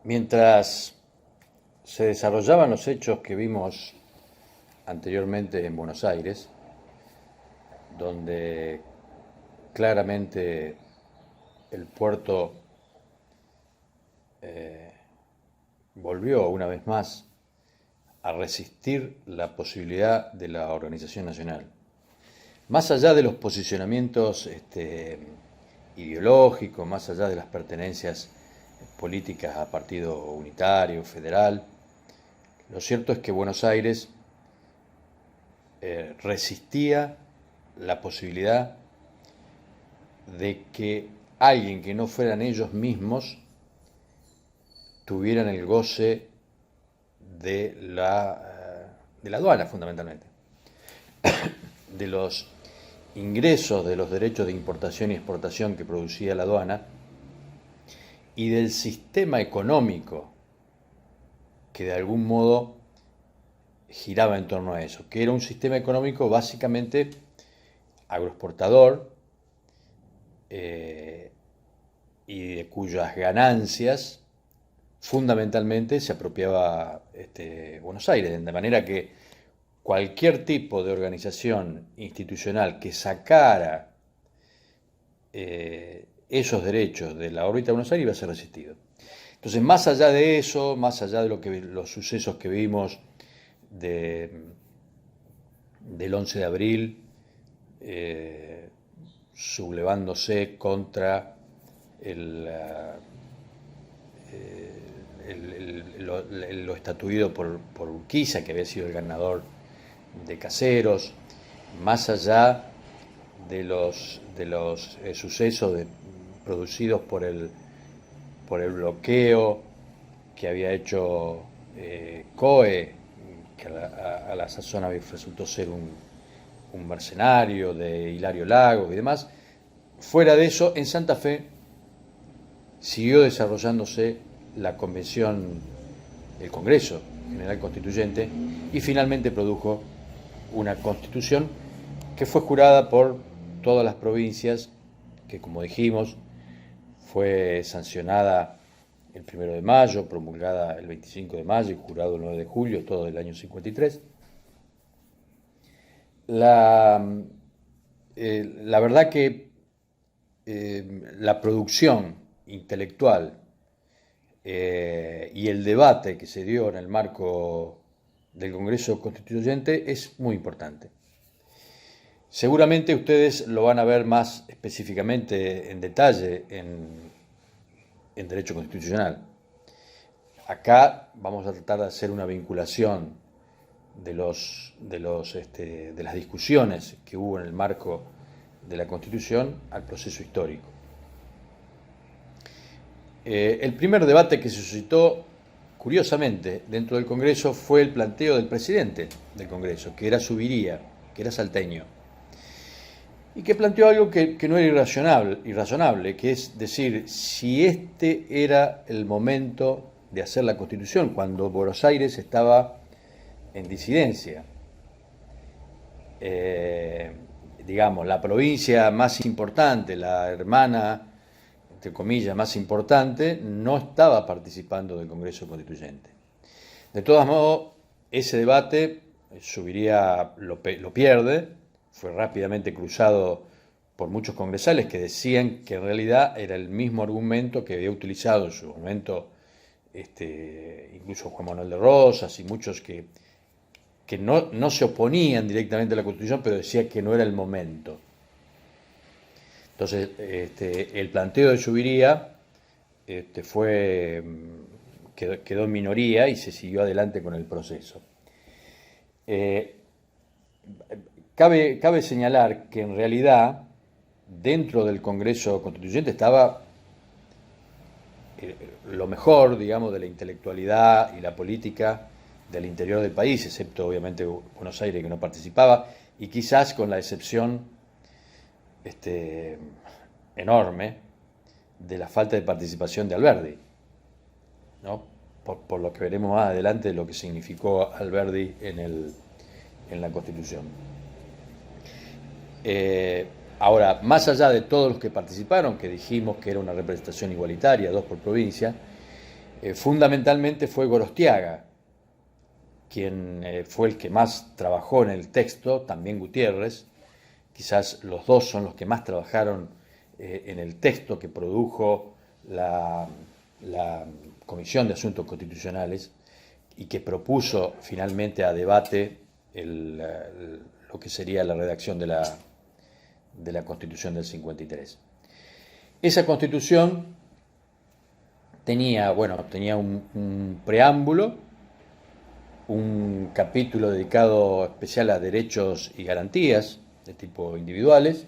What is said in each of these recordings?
Mientras se desarrollaban los hechos que vimos anteriormente en Buenos Aires, donde claramente el puerto volvió una vez más a resistir la posibilidad de la organización nacional. Más allá de los posicionamientos ideológicos, más allá de las pertenencias políticas a partido unitario, federal, lo cierto es que Buenos Aires resistía la posibilidad de que alguien que no fueran ellos mismos tuvieran el goce de la aduana, fundamentalmente, de los ingresos de los derechos de importación y exportación que producía la aduana y del sistema económico que de algún modo giraba en torno a eso, que era un sistema económico básicamente agroexportador y de cuyas ganancias fundamentalmente se apropiaba Buenos Aires, de manera que cualquier tipo de organización institucional que sacara esos derechos de la órbita de Buenos Aires iba a ser resistido. Entonces, más allá de eso, más allá de los sucesos que vimos del 11 de abril, sublevándose contra lo estatuido por Urquiza, que había sido el ganador de Caseros, más allá de los sucesos producidos por el bloqueo que había hecho Coe, que a la sazón resultó ser un mercenario, de Hilario Lagos y demás. Fuera de eso, en Santa Fe siguió desarrollándose la convención, el Congreso General Constituyente, y finalmente produjo una constitución que fue jurada por todas las provincias, que como dijimos fue sancionada el 1 de mayo, promulgada el 25 de mayo y jurado el 9 de julio, todo el año 53. La verdad que la producción intelectual y el debate que se dio en el marco del Congreso Constituyente es muy importante. Seguramente ustedes lo van a ver más específicamente en detalle en Derecho Constitucional. Acá vamos a tratar de hacer una vinculación de las discusiones que hubo en el marco de la Constitución al proceso histórico. El primer debate que se suscitó, curiosamente, dentro del Congreso fue el planteo del presidente del Congreso, que era Subiría, que era salteño, y que planteó algo que no era irrazonable, que es decir, si este era el momento de hacer la Constitución, cuando Buenos Aires estaba en disidencia. Digamos, la provincia más importante, la hermana, entre comillas, más importante, no estaba participando del Congreso Constituyente. De todos modos, ese debate Subiría lo pierde, fue rápidamente cruzado por muchos congresales que decían que en realidad era el mismo argumento que había utilizado en su momento incluso Juan Manuel de Rosas y muchos que no se oponían directamente a la Constitución, pero decían que no era el momento. Entonces, el planteo de Subiría quedó en minoría y se siguió adelante con el proceso. Cabe señalar que en realidad dentro del Congreso Constituyente estaba lo mejor, digamos, de la intelectualidad y la política del interior del país, excepto obviamente Buenos Aires, que no participaba, y quizás con la excepción enorme de la falta de participación de Alberdi, ¿no? Por lo que veremos más adelante lo que significó Alberdi en la Constitución. Ahora, más allá de todos los que participaron, que dijimos que era una representación igualitaria, 2 por provincia, Fundamentalmente fue Gorostiaga, quien fue el que más trabajó en el texto, también Gutiérrez. Quizás los dos son los que más trabajaron en el texto que produjo la Comisión de Asuntos Constitucionales y que propuso finalmente a debate lo que sería la redacción de la Constitución del 53. Esa Constitución tenía un preámbulo, un capítulo dedicado especial a derechos y garantías de tipo individuales.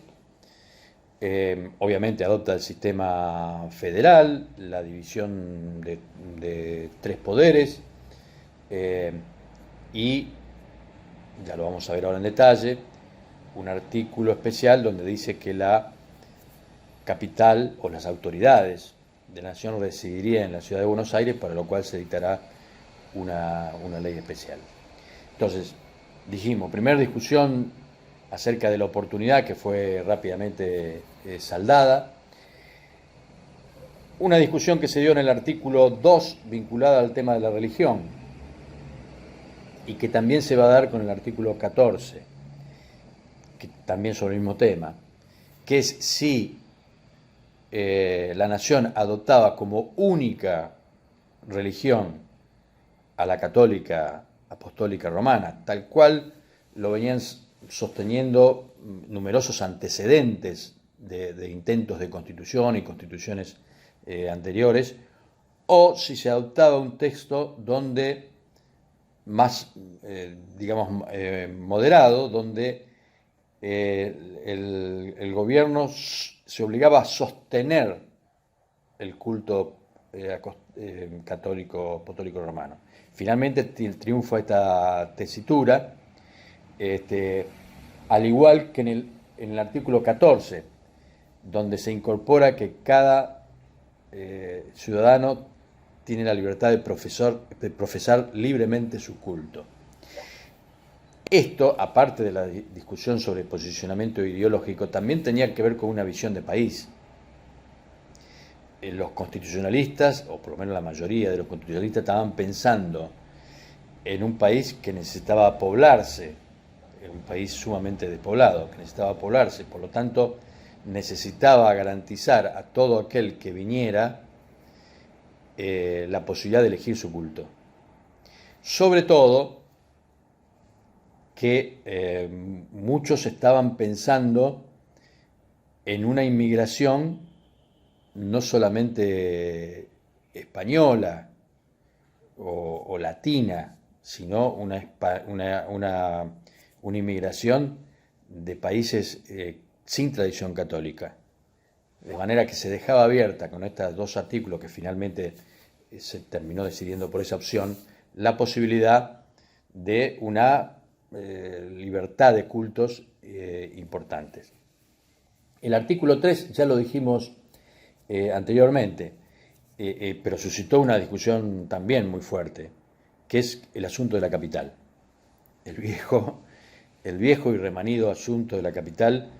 Obviamente adopta el sistema federal, la división de tres poderes, y, ya lo vamos a ver ahora en detalle, un artículo especial donde dice que la capital o las autoridades de la nación residirían en la ciudad de Buenos Aires, para lo cual se dictará una ley especial. Entonces, dijimos, primera discusión acerca de la oportunidad, que fue rápidamente saldada. Una discusión que se dio en el artículo 2, vinculada al tema de la religión, y que también se va a dar con el artículo 14, que también sobre el mismo tema, que es si la nación adoptaba como única religión a la católica apostólica romana, tal cual lo venían sosteniendo numerosos antecedentes de intentos de constitución y constituciones anteriores, o si se adoptaba un texto donde más, moderado, donde el gobierno se obligaba a sostener el culto católico apostólico romano. Finalmente triunfa esta tesitura, al igual que en el artículo 14, donde se incorpora que cada ciudadano tiene la libertad de profesar libremente su culto. Esto, aparte de la discusión sobre posicionamiento ideológico, también tenía que ver con una visión de país. Los constitucionalistas, o por lo menos la mayoría de los constitucionalistas, estaban pensando en un país que necesitaba poblarse, un país sumamente despoblado, que necesitaba poblarse, por lo tanto necesitaba garantizar a todo aquel que viniera la posibilidad de elegir su culto. Sobre todo que muchos estaban pensando en una inmigración no solamente española o latina, sino una inmigración de países sin tradición católica. De manera que se dejaba abierta con estos dos artículos, que finalmente se terminó decidiendo por esa opción, la posibilidad de una libertad de cultos importantes. El artículo 3, ya lo dijimos anteriormente, pero suscitó una discusión también muy fuerte, que es el asunto de la capital. El viejo y remanido asunto de la capital,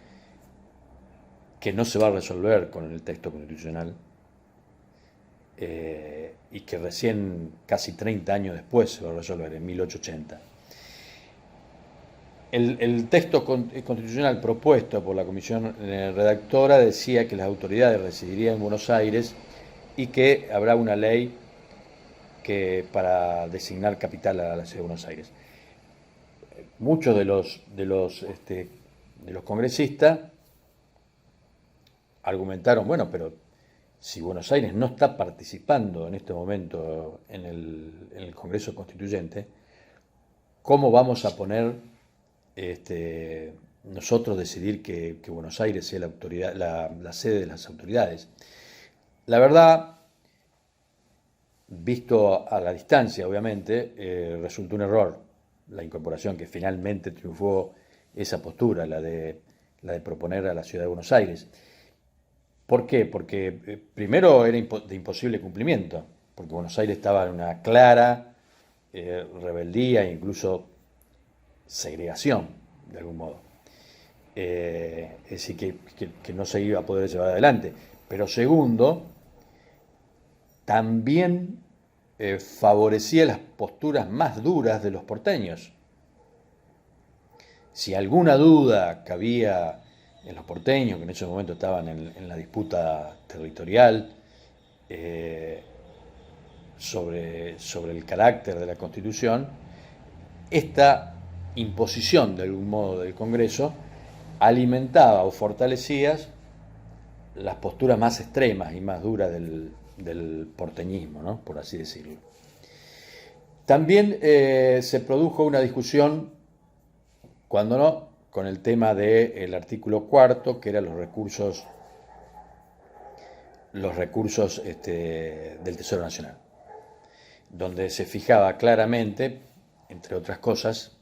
que no se va a resolver con el texto constitucional, y que recién, casi 30 años después, se va a resolver, en 1880. El texto constitucional propuesto por la comisión redactora decía que las autoridades residirían en Buenos Aires y que habrá una ley para designar capital a la ciudad de Buenos Aires. Muchos de los congresistas argumentaron, bueno, pero si Buenos Aires no está participando en este momento en el Congreso Constituyente, ¿cómo vamos a poner nosotros decidir que Buenos Aires sea la sede de las autoridades? La verdad, visto a la distancia, obviamente, resultó un error la incorporación, que finalmente triunfó esa postura, la de proponer a la ciudad de Buenos Aires. ¿Por qué? Porque primero era de imposible cumplimiento, porque Buenos Aires estaba en una clara rebeldía e incluso segregación, de algún modo. Es decir, que no se iba a poder llevar adelante. Pero segundo, también favorecía las posturas más duras de los porteños. Si alguna duda cabía en los porteños, que en ese momento estaban en la disputa territorial, sobre el carácter de la Constitución, esta imposición de algún modo del Congreso alimentaba o fortalecía las posturas más extremas y más duras del porteñismo, ¿no? Por así decirlo. También se produjo una discusión, cuando no, con el tema del artículo cuarto, que eran los recursos del Tesoro Nacional, donde se fijaba claramente, entre otras cosas,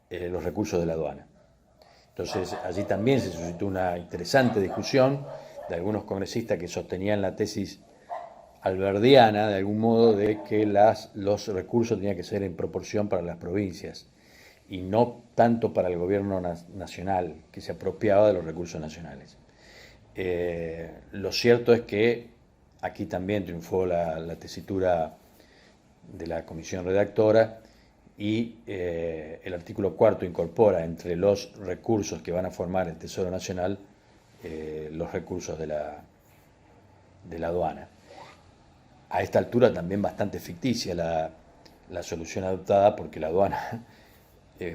los recursos de la aduana. Entonces, allí también se suscitó una interesante discusión de algunos congresistas que sostenían la tesis alberdiana, de algún modo, de que los recursos tenían que ser en proporción para las provincias y no tanto para el gobierno nacional, que se apropiaba de los recursos nacionales. Lo cierto es que aquí también triunfó la tesitura de la comisión redactora y el artículo cuarto incorpora entre los recursos que van a formar el Tesoro Nacional los recursos de la aduana. A esta altura también bastante ficticia la solución adoptada, porque la aduana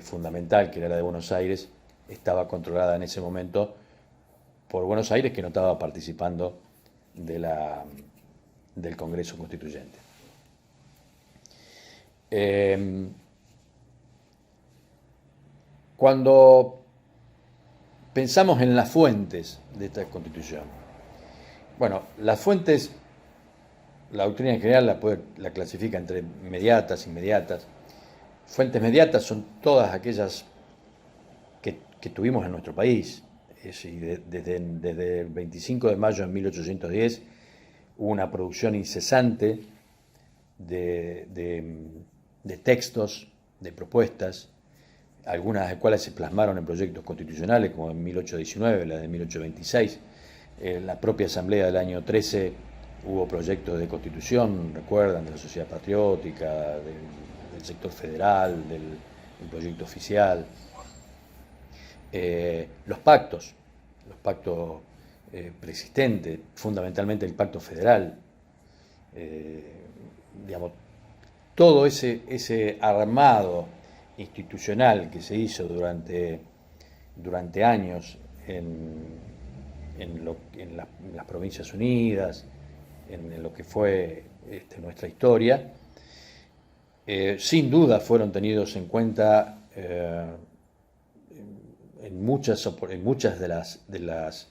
fundamental, que era la de Buenos Aires, estaba controlada en ese momento por Buenos Aires, que no estaba participando del Congreso Constituyente. Cuando pensamos en las fuentes de esta Constitución, bueno, las fuentes, la doctrina en general la clasifica entre mediatas, inmediatas. Fuentes mediatas son todas aquellas que tuvimos en nuestro país. Desde el 25 de mayo de 1810 hubo una producción incesante de textos, de propuestas, algunas de las cuales se plasmaron en proyectos constitucionales, como en 1819, la de 1826. La propia Asamblea del año 13 hubo proyectos de constitución, recuerdan, de la Sociedad Patriótica, del sector federal, del proyecto oficial. Los pactos preexistentes, fundamentalmente el pacto federal, digamos, todo ese armado institucional que se hizo durante años en las Provincias Unidas, en lo que fue nuestra historia, sin duda fueron tenidos en cuenta en muchas de las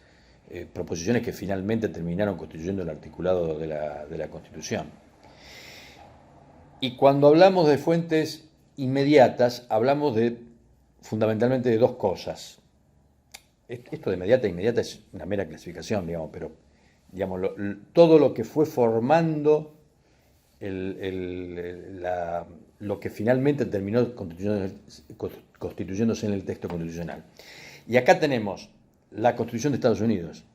proposiciones que finalmente terminaron constituyendo el articulado de la Constitución. Y cuando hablamos de fuentes inmediatas, hablamos fundamentalmente de dos cosas. Esto de inmediata e inmediata es una mera clasificación, digamos, pero digamos, todo lo que fue formando lo que finalmente terminó constituyéndose en el texto constitucional. Y acá tenemos la Constitución de Estados Unidos.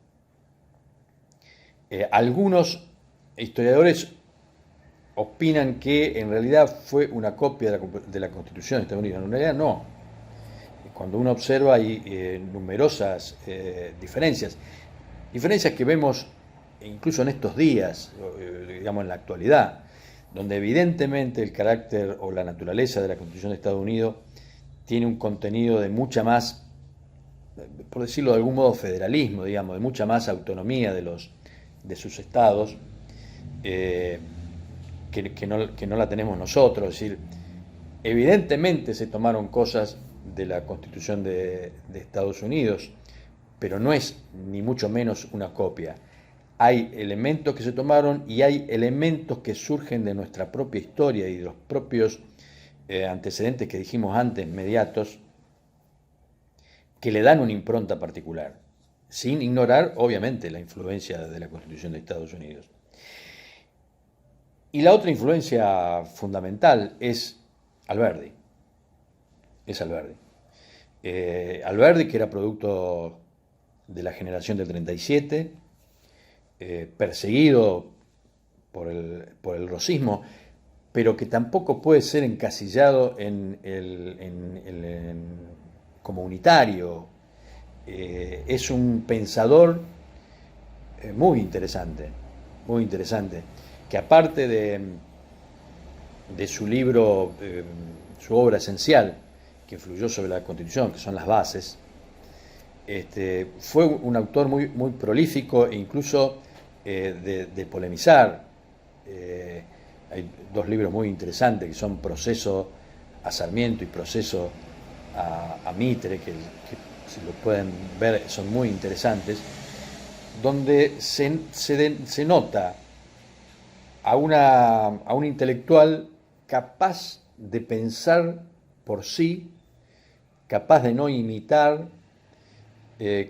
Algunos historiadores opinan que en realidad fue una copia de la Constitución de Estados Unidos. En realidad no. Cuando uno observa hay numerosas diferencias que vemos incluso en estos días, digamos en la actualidad, donde evidentemente el carácter o la naturaleza de la Constitución de Estados Unidos tiene un contenido de mucha más, por decirlo de algún modo, federalismo, digamos, de mucha más autonomía de sus estados, que no la tenemos nosotros. Es decir, evidentemente se tomaron cosas de la Constitución de Estados Unidos, pero no es ni mucho menos una copia. Hay elementos que se tomaron y hay elementos que surgen de nuestra propia historia y de los propios antecedentes que dijimos antes, mediatos, que le dan una impronta particular, sin ignorar, obviamente, la influencia de la Constitución de Estados Unidos. Y la otra influencia fundamental es Alberdi. Alberdi, que era producto de la generación del 37, perseguido por el rosismo, pero que tampoco puede ser encasillado como unitario. Es un pensador muy interesante, que aparte de su libro, su obra esencial, que influyó sobre la Constitución, que son las bases, fue un autor muy prolífico e incluso de polemizar. Hay dos libros muy interesantes que son Proceso a Sarmiento y Proceso a Mitre, que si lo pueden ver son muy interesantes, donde se nota a un intelectual capaz de pensar por sí, capaz de no imitar,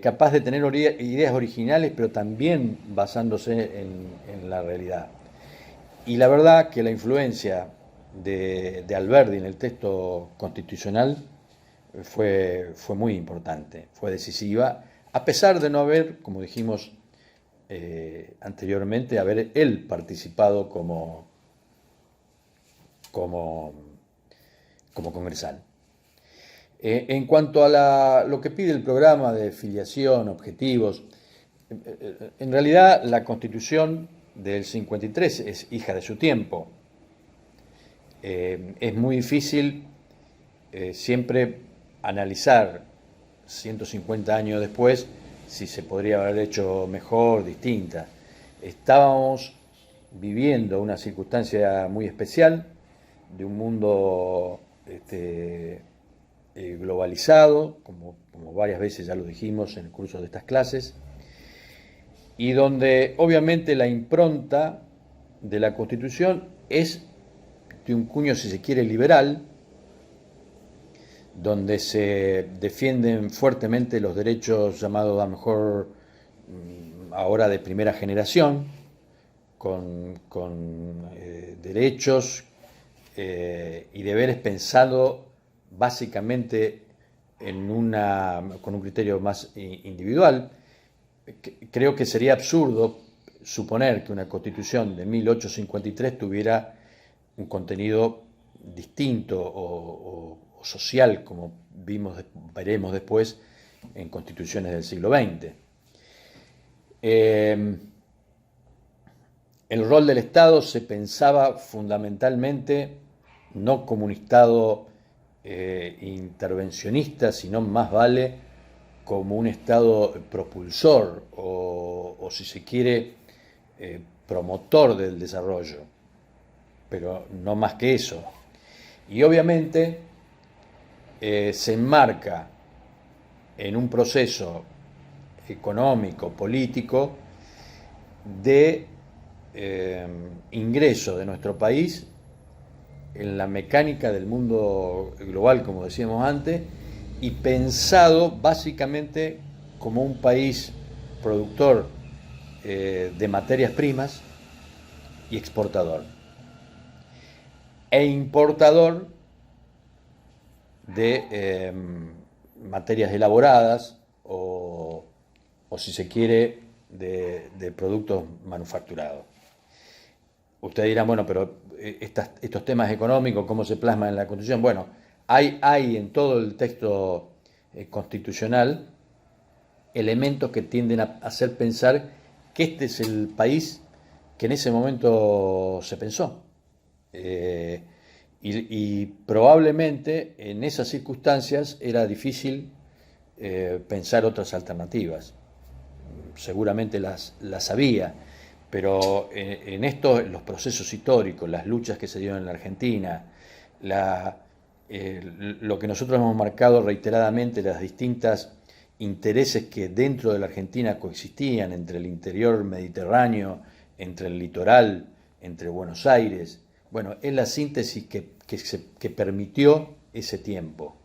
capaz de tener ideas originales, pero también basándose en la realidad. Y la verdad que la influencia de Alberdi en el texto constitucional fue muy importante, fue decisiva, a pesar de no haber, como dijimos anteriormente, haber él participado como congresal. En cuanto a lo que pide el programa de filiación, objetivos, en realidad la Constitución del 53 es hija de su tiempo. Es muy difícil siempre analizar 150 años después si se podría haber hecho mejor, distinta. Estábamos viviendo una circunstancia muy especial de un mundo globalizado, como varias veces ya lo dijimos en el curso de estas clases, y donde obviamente la impronta de la Constitución es de un cuño, si se quiere, liberal, donde se defienden fuertemente los derechos llamados a lo mejor ahora de primera generación, con derechos y deberes pensados básicamente con un criterio más individual. Creo que sería absurdo suponer que una Constitución de 1853 tuviera un contenido distinto o social, como veremos después en constituciones del siglo XX. El rol del Estado se pensaba fundamentalmente no como un Estado intervencionista, sino más vale como un Estado propulsor o si se quiere, promotor del desarrollo, pero no más que eso. Y obviamente se enmarca en un proceso económico, político, de ingreso de nuestro país en la mecánica del mundo global, como decíamos antes, y pensado básicamente como un país productor de materias primas y exportador, e importador de materias elaboradas o si se quiere, de productos manufacturados. Ustedes dirán, bueno, pero estos temas económicos, ¿cómo se plasman en la Constitución? Bueno, hay en todo el texto constitucional elementos que tienden a hacer pensar que este es el país que en ese momento se pensó. Y probablemente en esas circunstancias era difícil pensar otras alternativas. Seguramente las había, pero en los procesos históricos, las luchas que se dieron en la Argentina, lo que nosotros hemos marcado reiteradamente, las distintas intereses que dentro de la Argentina coexistían entre el interior mediterráneo, entre el litoral, entre Buenos Aires. Bueno, es la síntesis que permitió ese tiempo.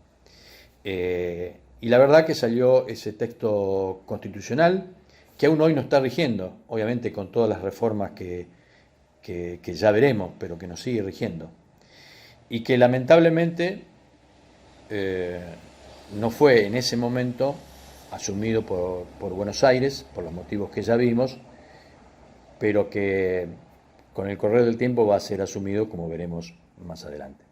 Y la verdad que salió ese texto constitucional que aún hoy nos está rigiendo, obviamente con todas las reformas que ya veremos, pero que nos sigue rigiendo. Y que lamentablemente no fue en ese momento asumido por Buenos Aires, por los motivos que ya vimos, pero que con el correr del tiempo va a ser asumido, como veremos más adelante.